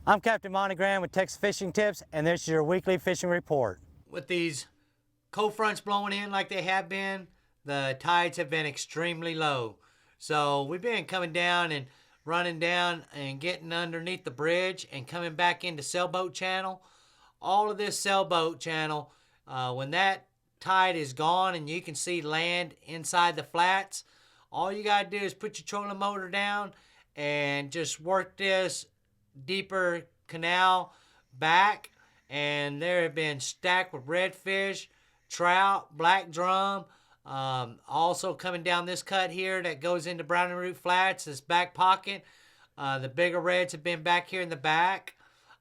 I'm Captain Monte with Texas Fishing Tips, and this is your weekly fishing report. With these cold fronts blowing in like they have been, the tides have been extremely low. So we've been coming down and running down and getting underneath the bridge and coming back into sailboat channel. All of this sailboat channel, when that tide is gone and you can see land inside the flats, all you got to do is put your trolling motor down and just work this deeper canal back, and there have been stacked with redfish, trout, black drum. Also coming down this cut here that goes into Browning Root Flats, this back pocket. The bigger reds have been back here in the back.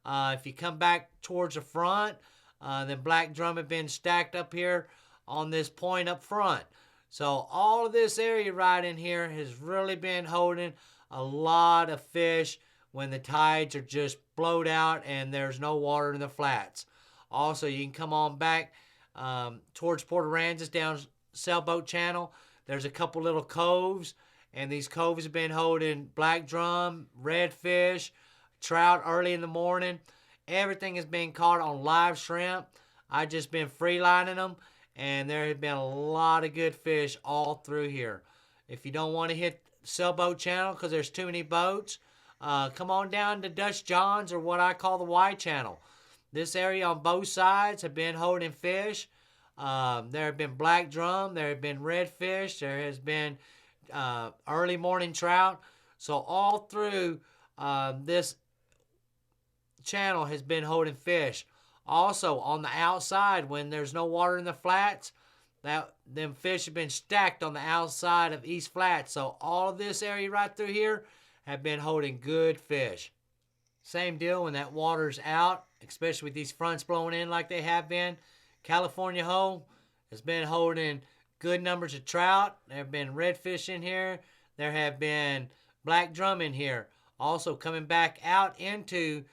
If you come back towards the front, then black drum have been stacked up here on this point up front. So all of this area right in here has really been holding a lot of fish when the tides are just blowed out and there's no water in the flats. Also, you can come on back towards Port Aransas down Sailboat Channel. There's a couple little coves, and these coves have been holding black drum, redfish, trout early in the morning. Everything has been caught on live shrimp. I've just been freelining them, and there have been a lot of good fish all through here. If you don't want to hit Sailboat Channel because there's too many boats, come on down to Dutch John's, or what I call the Y channel. This area on both sides have been holding fish. There have been black drum, there have been redfish, there has been early morning trout. So all through this channel has been holding fish. Also on the outside, when there's no water in the flats, them fish have been stacked on the outside of East Flats. So all of this area right through here have been holding good fish. Same deal when that water's out, especially with these fronts blowing in like they have been. California Hole has been holding good numbers of trout. There have been redfish in here. There have been black drum in here. Also coming back out into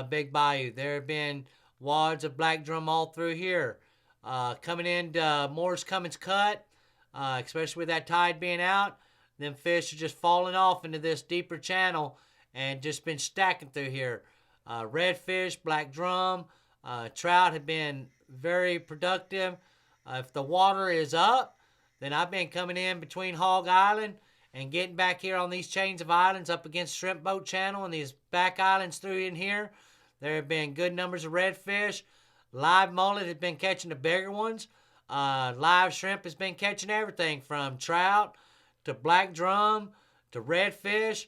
Big Bayou, there have been wads of black drum all through here. Coming into Moore's Cummins Cut, especially with that tide being out, them fish are just falling off into this deeper channel and just been stacking through here. Redfish, black drum, trout have been very productive. If the water is up, then I've been coming in between Hog Island and getting back here on these chains of islands up against Shrimp Boat Channel and these back islands through in here. There have been good numbers of redfish. Live mullet has been catching the bigger ones. Live shrimp has been catching everything from trout to black drum to redfish.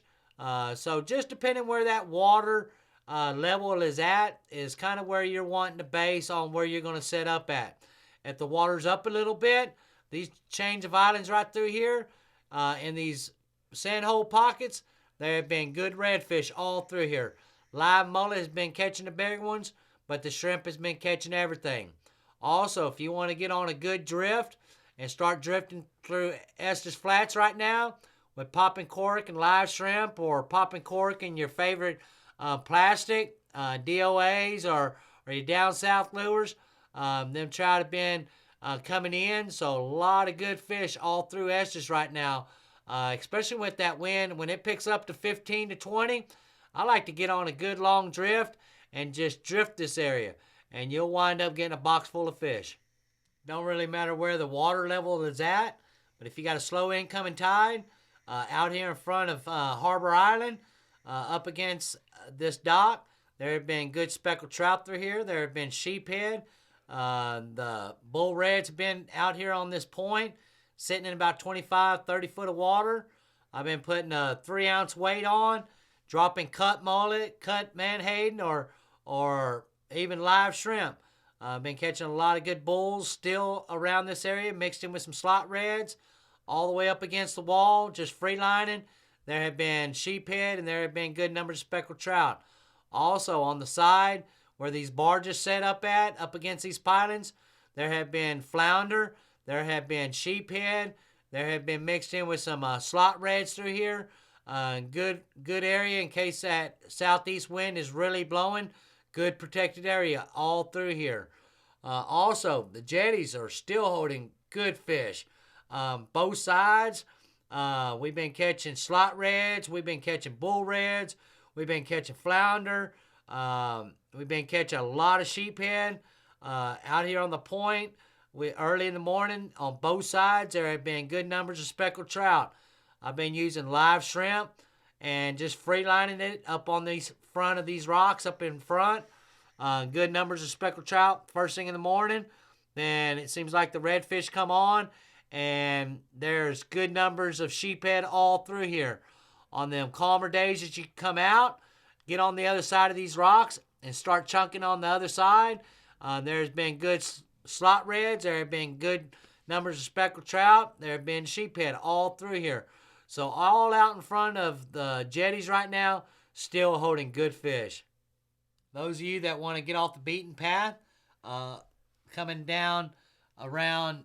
So just depending where that water level is at is kind of where you're wanting to base on where you're going to set up at. If the water's up a little bit, these chains of islands right through here in these sandhole pockets, there have been good redfish all through here. Live mullet has been catching the bigger ones, but the shrimp has been catching everything. Also, if you want to get on a good drift and start drifting through Estes Flats right now with popping cork and live shrimp, or popping cork in your favorite plastic, DOAs, or your down south lures, them trout have been coming in. So a lot of good fish all through Estes right now, especially with that wind. When it picks up to 15 to 20, I like to get on a good long drift and just drift this area, and you'll wind up getting a box full of fish. Don't really matter where the water level is at, but if you got a slow incoming tide out here in front of Harbor Island, up against this dock, there have been good speckled trout through here. There have been sheephead. The bull reds have been out here on this point, sitting in about 25, 30 foot of water. I've been putting a 3-ounce weight on, dropping cut mullet, cut menhaden, or even live shrimp. I've been catching a lot of good bulls still around this area, mixed in with some slot reds, all the way up against the wall, just freelining. There have been sheephead, and there have been good numbers of speckled trout. Also on the side where these barges set up at, up against these pilings, there have been flounder, there have been sheephead, there have been mixed in with some slot reds through here. Good area in case that southeast wind is really blowing. Good protected area all through here. Also, the jetties are still holding good fish. Both sides, we've been catching slot reds, we've been catching bull reds, we've been catching flounder. We've been catching a lot of sheephead out here on the point. Early in the morning on both sides, there have been good numbers of speckled trout. I've been using live shrimp and just free lining it up on these front of these rocks up in front. Good numbers of speckled trout first thing in the morning. Then it seems like the redfish come on, and there's good numbers of sheephead all through here. On them calmer days that you come out, get on the other side of these rocks and start chunking on the other side. There's been good slot reds. There have been good numbers of speckled trout. There have been sheephead all through here. So all out in front of the jetties right now, still holding good fish. Those of you that want to get off the beaten path, coming down around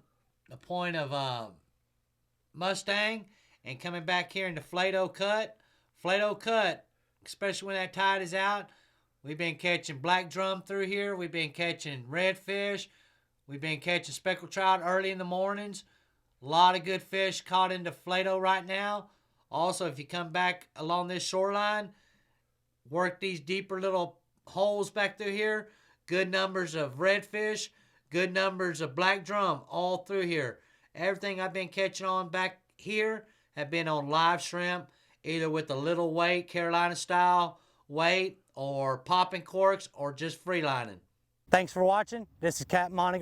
the point of Mustang and coming back here into Flato Cut, especially when that tide is out, we've been catching black drum through here. We've been catching redfish. We've been catching speckled trout early in the mornings. A lot of good fish caught into Flato right now. Also, if you come back along this shoreline, work these deeper little holes back through here. Good numbers of redfish. Good numbers of black drum all through here. Everything I've been catching on back here have been on live shrimp, either with a little weight, Carolina style weight, or popping corks, or just free lining. Thanks for watching. This is Capt. Monte.